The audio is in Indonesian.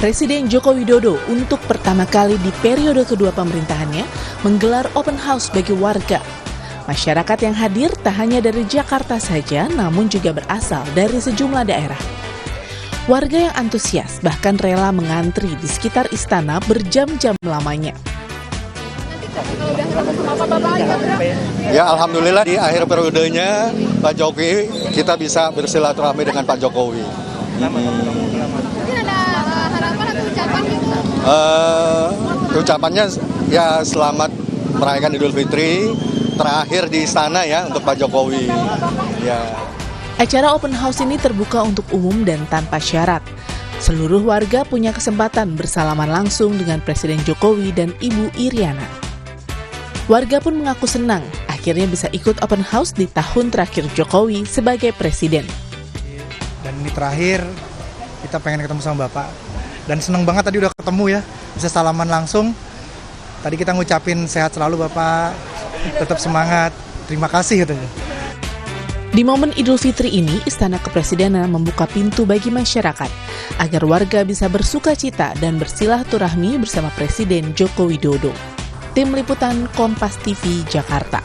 Presiden Joko Widodo untuk pertama kali di periode kedua pemerintahannya menggelar open house bagi warga. Masyarakat yang hadir tak hanya dari Jakarta saja, namun juga berasal dari sejumlah daerah. Warga yang antusias bahkan rela mengantri di sekitar istana berjam-jam lamanya. Ya, alhamdulillah di akhir periodenya Pak Jokowi kita bisa bersilaturahmi dengan Pak Jokowi. Mungkin ada harapan atau ucapan gitu? Ucapannya ya selamat merayakan Idul Fitri terakhir di istana ya untuk Pak Jokowi. Ya. Acara open house ini terbuka untuk umum dan tanpa syarat. Seluruh warga punya kesempatan bersalaman langsung dengan Presiden Jokowi dan Ibu Iriana. Warga pun mengaku senang akhirnya bisa ikut open house di tahun terakhir Jokowi sebagai presiden. Dan ini terakhir, kita pengen ketemu sama Bapak. Dan seneng banget tadi udah ketemu ya, bisa salaman langsung. Tadi kita ngucapin sehat selalu Bapak, tetap semangat, terima kasih katanya. Di momen Idul Fitri ini, Istana Kepresidenan membuka pintu bagi masyarakat agar warga bisa bersukacita dan bersilaturahmi bersama Presiden Joko Widodo. Tim Liputan Kompas TV Jakarta.